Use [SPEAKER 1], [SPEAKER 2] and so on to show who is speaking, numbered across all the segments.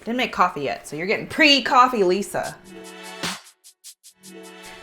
[SPEAKER 1] Didn't make coffee yet, so you're getting pre-coffee Lisa.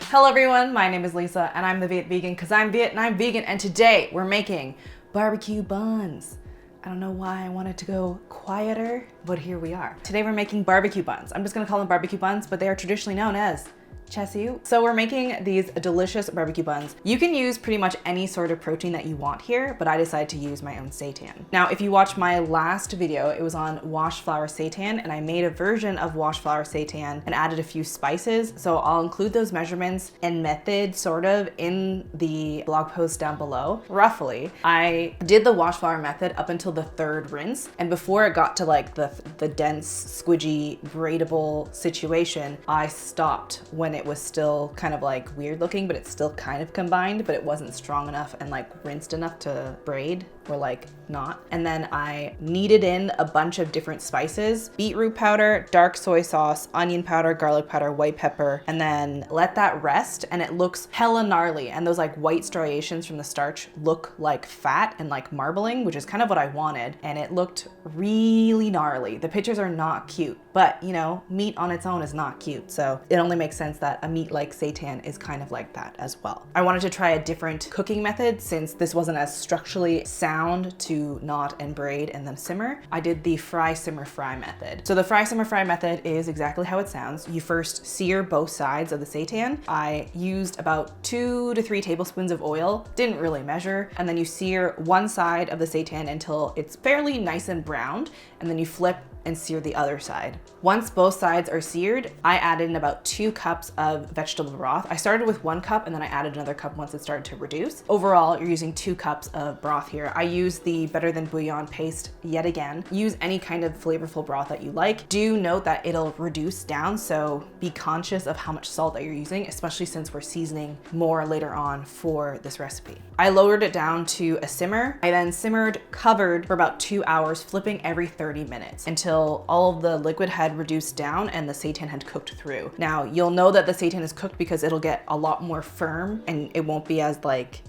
[SPEAKER 1] Hello everyone, my name is Lisa and I'm the Viet vegan because I'm Viet and I'm vegan, and today we're making barbecue buns. I don't know why I wanted to go quieter, but here we are. Today we're making barbecue buns. I'm just gonna call them barbecue buns, but they are traditionally known as Char Siu. So we're making these delicious barbecue buns. You can use pretty much any sort of protein that you want here, but I decided to use my own seitan. Now, if you watch my last video, it was on wash flour seitan, and I made a version of wash flour seitan and added a few spices. So I'll include those measurements and method sort of in the blog post down below. Roughly, I did the wash flour method up until the third rinse, and before it got to like the dense, squidgy, braidable situation, I stopped when it was still kind of like weird looking, but it's still kind of combined, but it wasn't strong enough and like rinsed enough to braid, or like not. And then I kneaded in a bunch of different spices: beetroot powder, dark soy sauce, onion powder, garlic powder, white pepper, and then let that rest, and it looks hella gnarly. And those like white striations from the starch look like fat and like marbling, which is kind of what I wanted. And it looked really gnarly. The pictures are not cute, but you know, meat on its own is not cute. So it only makes sense that a meat like seitan is kind of like that as well. I wanted to try a different cooking method since this wasn't as structurally sound to knot and braid and then simmer. I did the fry, simmer, fry method. So the fry, simmer, fry method is exactly how it sounds. You first sear both sides of the seitan. I used about 2 to 3 tablespoons of oil, didn't really measure, and then you sear one side of the seitan until it's fairly nice and browned, and then you flip and sear the other side. Once both sides are seared, I added in about 2 cups of vegetable broth. I started with 1 cup and then I added another cup once it started to reduce. Overall, you're using 2 cups of broth here. I use the Better Than Bouillon paste yet again. Use any kind of flavorful broth that you like. Do note that it'll reduce down, so be conscious of how much salt that you're using, especially since we're seasoning more later on for this recipe. I lowered it down to a simmer. I then simmered covered for about 2 hours, flipping every 30 minutes until all of the liquid had reduced down and the seitan had cooked through. Now, you'll know that the seitan is cooked because it'll get a lot more firm and it won't be as like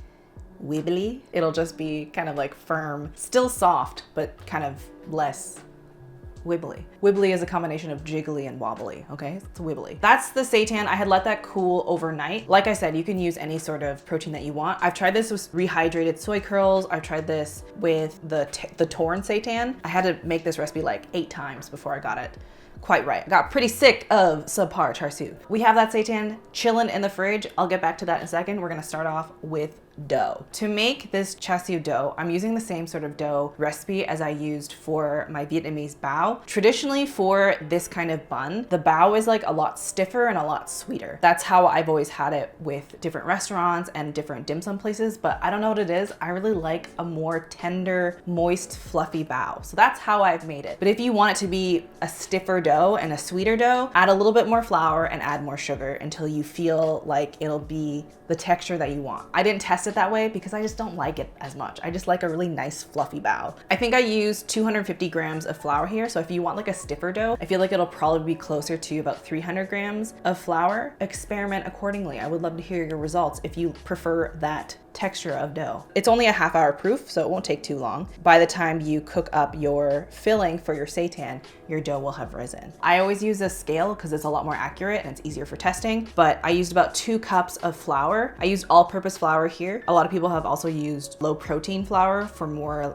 [SPEAKER 1] wibbly. It'll just be kind of like firm, still soft, but kind of less wibbly. Wibbly is a combination of jiggly and wobbly, okay? It's wibbly. That's the seitan. I had let that cool overnight. Like I said, you can use any sort of protein that you want. I've tried this with rehydrated soy curls. I've tried this with the torn seitan. I had to make this recipe like 8 times before I got it quite right. I got pretty sick of subpar char siu. We have that seitan chilling in the fridge. I'll get back to that in a second. We're gonna start off with dough. To make this char siu dough, I'm using the same sort of dough recipe as I used for my Vietnamese bao. Traditionally for this kind of bun, the bao is like a lot stiffer and a lot sweeter. That's how I've always had it with different restaurants and different dim sum places, but I don't know what it is. I really like a more tender, moist, fluffy bao. So that's how I've made it. But if you want it to be a stiffer dough and a sweeter dough, add a little bit more flour and add more sugar until you feel like it'll be the texture that you want. I didn't test it that way because I just don't like it as much. I just like a really nice fluffy bao. I think I used 250 grams of flour here. So if you want like a stiffer dough, I feel like it'll probably be closer to about 300 grams of flour. Experiment accordingly. I would love to hear your results if you prefer that texture of dough. It's only a ½ hour proof, so it won't take too long. By the time you cook up your filling for your seitan, your dough will have risen. I always use a scale because it's a lot more accurate and it's easier for testing, but I used about 2 cups of flour. I used all-purpose flour here. A lot of people have also used low protein flour for more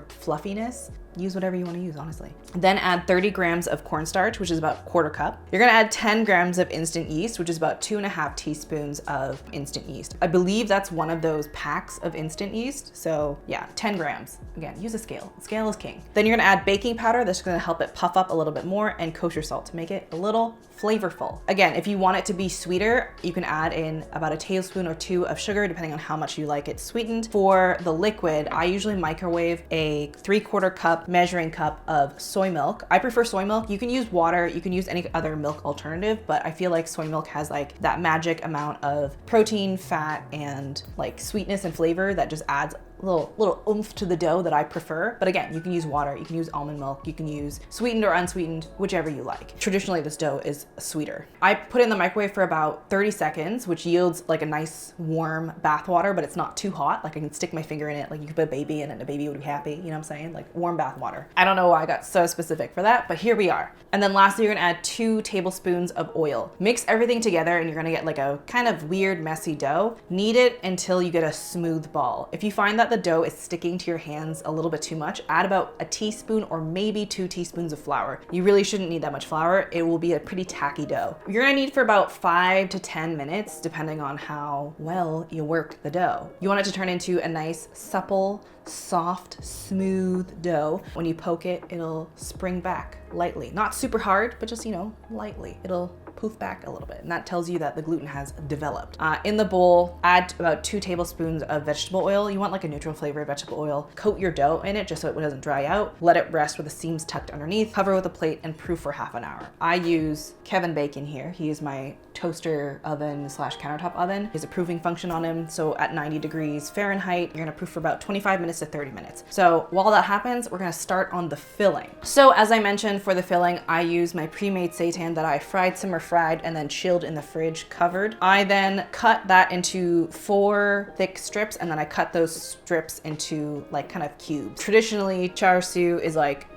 [SPEAKER 1] fluffiness. Use whatever you want to use, honestly. Then add 30 grams of cornstarch, which is about 1/4 cup. You're gonna add 10 grams of instant yeast, which is about 2½ teaspoons of instant yeast. I believe that's one of those packs of instant yeast. So yeah, 10 grams. Again, use a scale. Scale is king. Then you're gonna add baking powder. That's gonna help it puff up a little bit more, and kosher salt to make it a little flavorful. Again, if you want it to be sweeter, you can add in about 1 tablespoon or 2 of sugar, depending on how much you like it sweetened. For the liquid, I usually microwave a 3/4 cup measuring cup of soy milk. I prefer soy milk. You can use water, you can use any other milk alternative, but I feel like soy milk has like that magic amount of protein, fat, and like sweetness and flavor that just adds little oomph to the dough that I prefer. But again, you can use water, you can use almond milk, you can use sweetened or unsweetened, whichever you like. Traditionally, this dough is sweeter. I put it in the microwave for about 30 seconds, which yields like a nice warm bath water, but it's not too hot. Like I can stick my finger in it, like you could put a baby in it and a baby would be happy, you know what I'm saying? Like warm bath water. I don't know why I got so specific for that, but here we are. And then lastly, you're gonna add 2 tablespoons of oil. Mix everything together and you're gonna get like a kind of weird, messy dough. Knead it until you get a smooth ball. If you find that the dough is sticking to your hands a little bit too much, add about a teaspoon or maybe 2 teaspoons of flour. You really shouldn't need that much flour. It will be a pretty tacky dough. You're gonna knead for about 5 to 10 minutes, depending on how well you worked the dough. You want it to turn into a nice, supple, soft, smooth dough. When you poke it, it'll spring back lightly. Not super hard, but just, you know, lightly. It'll poof back a little bit, and that tells you that the gluten has developed. In the bowl, add about 2 tablespoons of vegetable oil. You want like a neutral flavored vegetable oil. Coat your dough in it just so it doesn't dry out. Let it rest with the seams tucked underneath. Cover with a plate and proof for half an hour. I use Kevin Bacon here. He is my toaster oven / countertop oven. He has a proofing function on him. So at 90 degrees Fahrenheit, you're gonna proof for about 25 minutes to 30 minutes. So while that happens, we're gonna start on the filling. So as I mentioned, for the filling, I use my pre-made seitan that I simmer fried and then chilled in the fridge covered. I then cut that into 4 thick strips, and then I cut those strips into like kind of cubes. Traditionally, char siu is like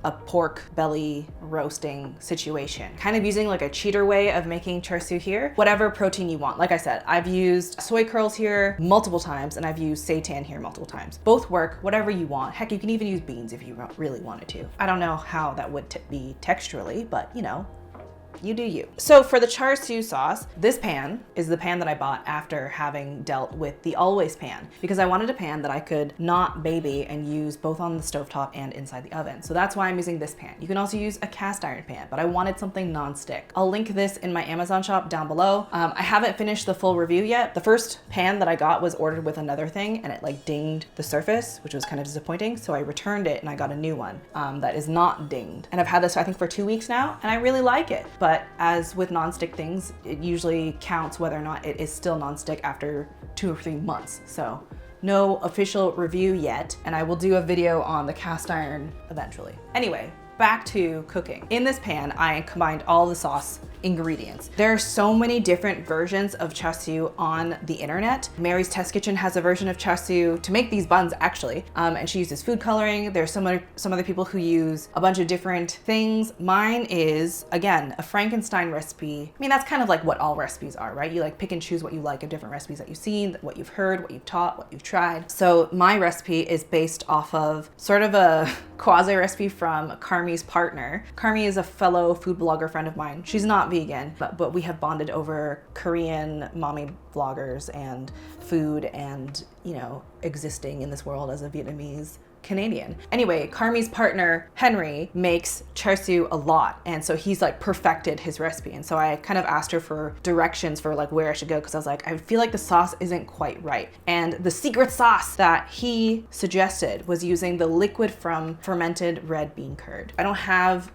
[SPEAKER 1] a pork belly roasting situation. Kind of using like a cheater way of making char siu here. Whatever protein you want. Like I said, I've used soy curls here multiple times and I've used seitan here multiple times. Both work, whatever you want. Heck, you can even use beans if you really wanted to. I don't know how that would be texturally, but you know, you do you. So for the char siu sauce, this pan is the pan that I bought after having dealt with the Always pan, because I wanted a pan that I could not baby and use both on the stovetop and inside the oven. So that's why I'm using this pan. You can also use a cast iron pan, but I wanted something non-stick. I'll link this in my Amazon shop down below. I haven't finished the full review yet. The first pan that I got was ordered with another thing and it like dinged the surface, which was kind of disappointing. So I returned it and I got a new one that is not dinged. And I've had this I think for 2 weeks now and I really like it. But as with nonstick things, it usually counts whether or not it is still nonstick after 2 or 3 months. So no official review yet, and I will do a video on the cast iron eventually. Anyway, back to cooking. In this pan, I combined all the sauce ingredients. There are so many different versions of char siu on the internet. Mary's Test Kitchen has a version of char siu to make these buns actually, and she uses food coloring. There's some other people who use a bunch of different things. Mine is, again, a Frankenstein recipe. I mean, that's kind of like what all recipes are, right? You like pick and choose what you like of different recipes that you've seen, what you've heard, what you've taught, what you've tried. So my recipe is based off of sort of a quasi recipe from Carmi's partner. Carmi is a fellow food blogger friend of mine. She's not vegan, but we have bonded over Korean mommy vloggers and food and, you know, existing in this world as a Vietnamese Canadian. Anyway, Carmi's partner, Henry, makes char siu a lot. And so he's like perfected his recipe. And so I kind of asked her for directions for like where I should go, because I was like, I feel like the sauce isn't quite right. And the secret sauce that he suggested was using the liquid from fermented red bean curd. I don't have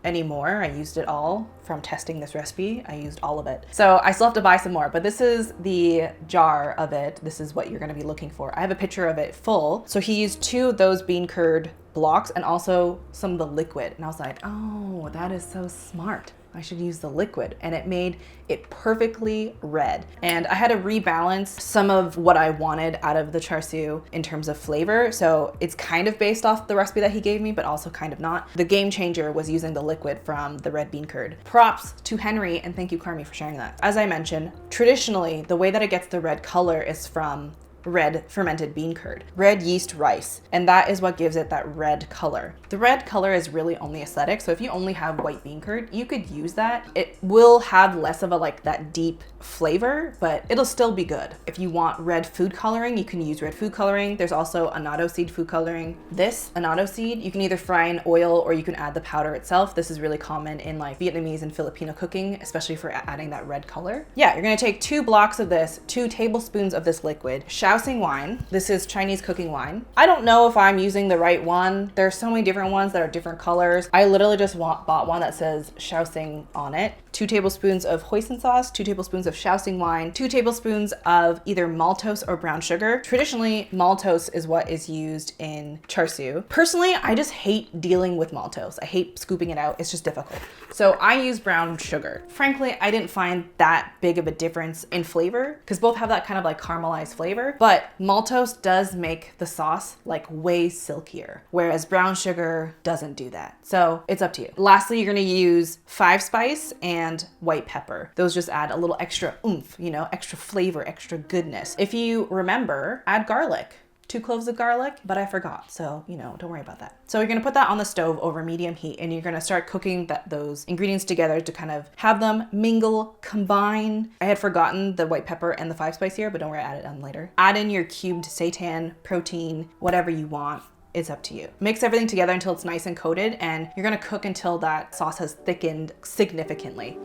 [SPEAKER 1] anymore. I used it all from testing this recipe. I used all of it. So I still have to buy some more, but this is the jar of it. This is what you're gonna be looking for. I have a picture of it full. So he used 2 of those bean curd blocks and also some of the liquid. And I was like, oh, that is so smart. I should use the liquid. And it made it perfectly red. And I had to rebalance some of what I wanted out of the char siu in terms of flavor. So it's kind of based off the recipe that he gave me, but also kind of not. The game changer was using the liquid from the red bean curd. Props to Henry, and thank you, Carmi, for sharing that. As I mentioned, traditionally, the way that it gets the red color is from red fermented bean curd, red yeast rice, and that is what gives it that red color. The red color is really only aesthetic, so if you only have white bean curd, you could use that. It will have less of a like that deep flavor, but it'll still be good. If you want red food coloring, you can use red food coloring. There's also annatto seed food coloring. This annatto seed, you can either fry in oil or you can add the powder itself. This is really common in like Vietnamese and Filipino cooking, especially for adding that red color. Yeah, you're gonna take 2 blocks of this, 2 tablespoons of this liquid, shower shaoxing wine. This is Chinese cooking wine. I don't know if I'm using the right one. There's so many different ones that are different colors. I literally just bought one that says shaoxing on it. 2 tablespoons of hoisin sauce, 2 tablespoons of shaoxing wine, 2 tablespoons of either maltose or brown sugar. Traditionally, maltose is what is used in char siu. Personally, I just hate dealing with maltose. I hate scooping it out. It's just difficult. So I use brown sugar. Frankly, I didn't find that big of a difference in flavor because both have that kind of like caramelized flavor, but maltose does make the sauce like way silkier, whereas brown sugar doesn't do that. So it's up to you. Lastly, you're gonna use 5 spice and white pepper. Those just add a little extra oomph, you know, extra flavor, extra goodness. If you remember, add garlic. 2 cloves of garlic, but I forgot. So, you know, don't worry about that. So you're gonna put that on the stove over medium heat and you're gonna start cooking those ingredients together to kind of have them mingle, combine. I had forgotten the white pepper and the 5 spice here, but don't worry, add it on later. Add in your cubed seitan, protein, whatever you want. It's up to you. Mix everything together until it's nice and coated, and you're gonna cook until that sauce has thickened significantly.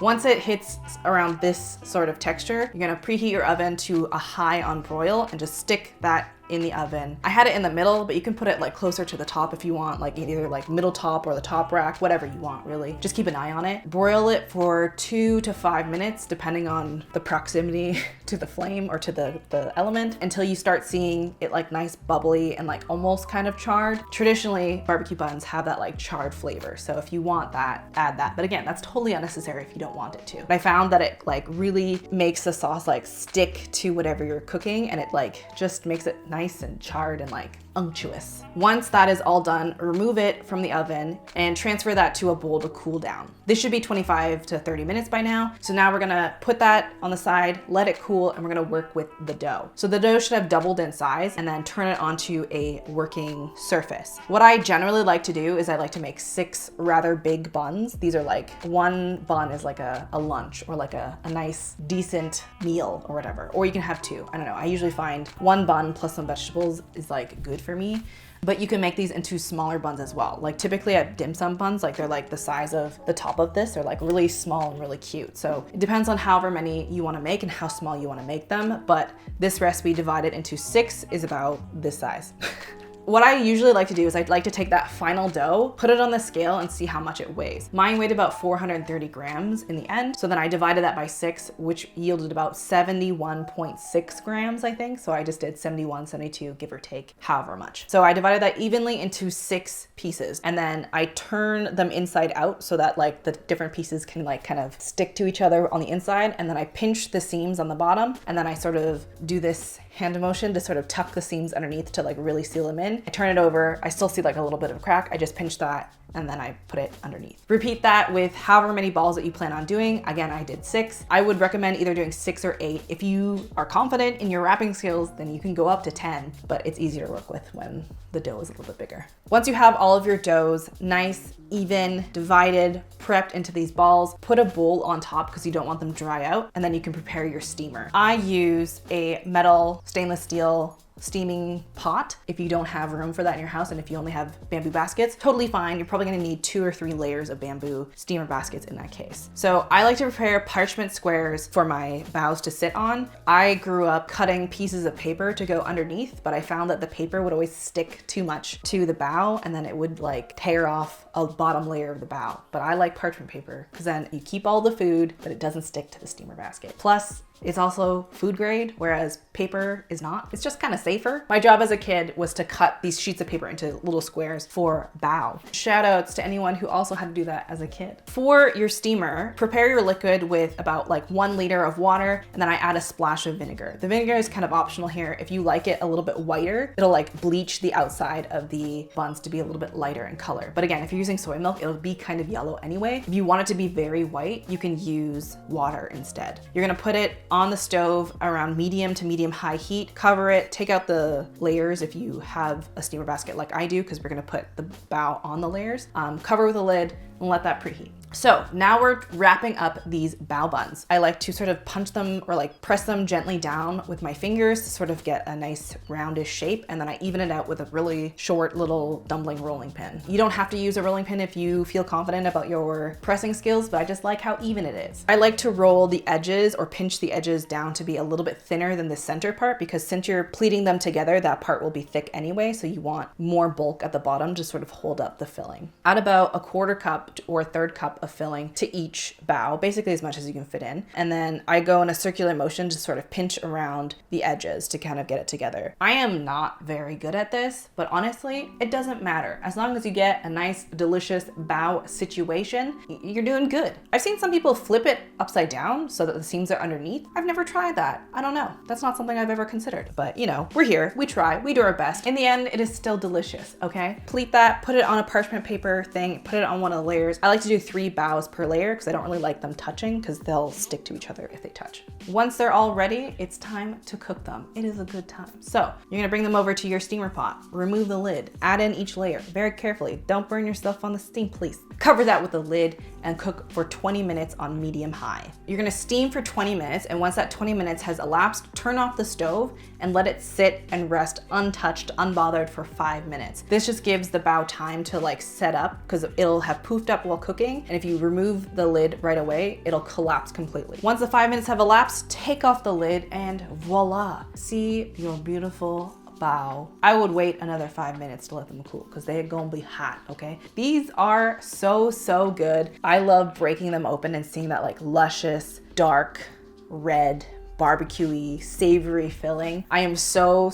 [SPEAKER 1] Once it hits around this sort of texture, you're gonna preheat your oven to a high on broil and just stick that in the oven. I had it in the middle, but you can put it like closer to the top if you want, like either like middle top or the top rack, whatever you want really. Just keep an eye on it. Broil it for 2 to 5 minutes, depending on the proximity to the flame or to the element, until you start seeing it like nice bubbly and like almost kind of charred. Traditionally, barbecue buns have that like charred flavor. So if you want that, add that. But again, that's totally unnecessary if you don't want it to. But I found that it like really makes the sauce like stick to whatever you're cooking, and it like just makes it nice and charred and like unctuous. Once that is all done, remove it from the oven and transfer that to a bowl to cool down. This should be 25 to 30 minutes by now. So now we're gonna put that on the side, let it cool, and we're gonna work with the dough. So the dough should have doubled in size, and then turn it onto a working surface. What I generally like to do is I like to make 6 rather big buns. These are like, one bun is like a lunch or like a nice decent meal or whatever. Or you can have 2, I don't know. I usually find 1 bun plus some vegetables is like good for me. But you can make these into smaller buns as well. Like typically at dim sum buns, like they're like the size of the top of this. They're like really small and really cute. So it depends on however many you wanna make and how small you wanna make them. But this recipe divided into 6 is about this size. What I usually like to do is I'd like to take that final dough, put it on the scale and see how much it weighs. Mine weighed about 430 grams in the end. So then I divided that by 6, which yielded about 71.6 grams, I think. So I just did 71, 72, give or take, however much. So I divided that evenly into 6 pieces, and then I turn them inside out so that like the different pieces can like kind of stick to each other on the inside. And then I pinch the seams on the bottom, and then I sort of do this hand motion to sort of tuck the seams underneath to like really seal them in. I turn it over, I still see like a little bit of a crack. I just pinch that and then I put it underneath. Repeat that with however many balls that you plan on doing. Again, I did 6. I would recommend either doing 6 or 8. If you are confident in your wrapping skills, then you can go up to 10, but it's easier to work with when the dough is a little bit bigger. Once you have all of your doughs nice, even, divided, prepped into these balls, put a bowl on top because you don't want them dry out, and then you can prepare your steamer. I use a metal stainless steel steaming pot. If you don't have room for that in your house, and if you only have bamboo baskets, totally fine. You're probably gonna need 2 or 3 layers of bamboo steamer baskets in that case. So I like to prepare parchment squares for my baos to sit on. I grew up cutting pieces of paper to go underneath, but I found that the paper would always stick too much to the bao, and then it would like tear off a bottom layer of the bao. But I like parchment paper because then you keep all the food, but it doesn't stick to the steamer basket. Plus, it's also food grade, whereas paper is not. It's just kind of safer. My job as a kid was to cut these sheets of paper into little squares for bao. Shout outs to anyone who also had to do that as a kid. For your steamer, prepare your liquid with about like 1 liter of water, and then I add a splash of vinegar. The vinegar is kind of optional here. If you like it a little bit whiter, it'll like bleach the outside of the buns to be a little bit lighter in color. But again, if you're using soy milk, it'll be kind of yellow anyway. If you want it to be very white, you can use water instead. You're gonna put it on the stove around medium to medium high heat, cover it, take out the layers if you have a steamer basket like I do, because we're gonna put the bao on the layers. Cover with a lid, and let that preheat. So now we're wrapping up these bao buns. I like to sort of punch them or like press them gently down with my fingers to sort of get a nice roundish shape. And then I even it out with a really short little dumpling rolling pin. You don't have to use a rolling pin if you feel confident about your pressing skills, but I just like how even it is. I like to roll the edges or pinch the edges down to be a little bit thinner than the center part, because since you're pleating them together, that part will be thick anyway. So you want more bulk at the bottom to sort of hold up the filling. Add about a 1/4 cup or a 1/3 cup of filling to each bao, basically as much as you can fit in. And then I go in a circular motion to sort of pinch around the edges to kind of get it together. I am not very good at this, but honestly, it doesn't matter. As long as you get a nice, delicious bao situation, you're doing good. I've seen some people flip it upside down so that the seams are underneath. I've never tried that. I don't know. That's not something I've ever considered, but you know, we're here, we try, we do our best. In the end, it is still delicious, okay? Pleat that, put it on a parchment paper thing, put it on one of the layers. I like to do 3 baos per layer because I don't really like them touching because they'll stick to each other if they touch. Once they're all ready, it's time to cook them. It is a good time. So you're gonna bring them over to your steamer pot, remove the lid, add in each layer very carefully. Don't burn yourself on the steam, please. Cover that with a lid and cook for 20 minutes on medium high. You're gonna steam for 20 minutes, and once that 20 minutes has elapsed, turn off the stove and let it sit and rest untouched, unbothered for 5 minutes. This just gives the bao time to like set up because it'll have poofed up while cooking, and if you remove the lid right away, it'll collapse completely. Once the 5 minutes have elapsed, take off the lid and voila, see your beautiful bao. I would wait another 5 minutes to let them cool because they're gonna be hot, okay? These are so good. I love breaking them open and seeing that like luscious, dark, red, barbecue-y, savory filling. I am so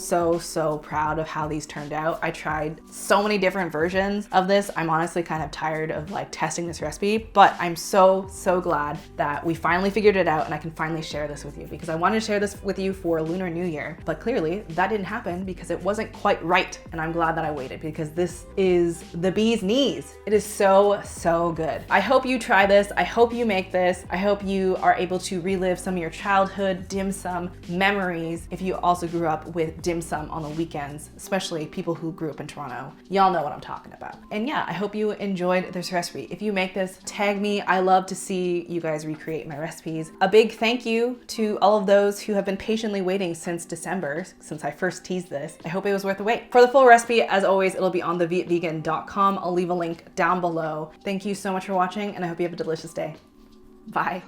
[SPEAKER 1] proud of how these turned out. I tried so many different versions of this. I'm honestly kind of tired of like testing this recipe, but I'm so glad that we finally figured it out and I can finally share this with you, because I wanted to share this with you for Lunar New Year, but clearly that didn't happen because it wasn't quite right. And I'm glad that I waited because this is the bee's knees. It is so good. I hope you try this. I hope you make this. I hope you are able to relive some of your childhood dim sum memories if you also grew up with dim sum on the weekends, especially people who grew up in Toronto. Y'all know what I'm talking about. And yeah, I hope you enjoyed this recipe. If you make this, tag me. I love to see you guys recreate my recipes. A big thank you to all of those who have been patiently waiting since December, since I first teased this. I hope it was worth the wait. For the full recipe, as always, it'll be on thevietvegan.com. I'll leave a link down below. Thank you so much for watching, and I hope you have a delicious day. Bye.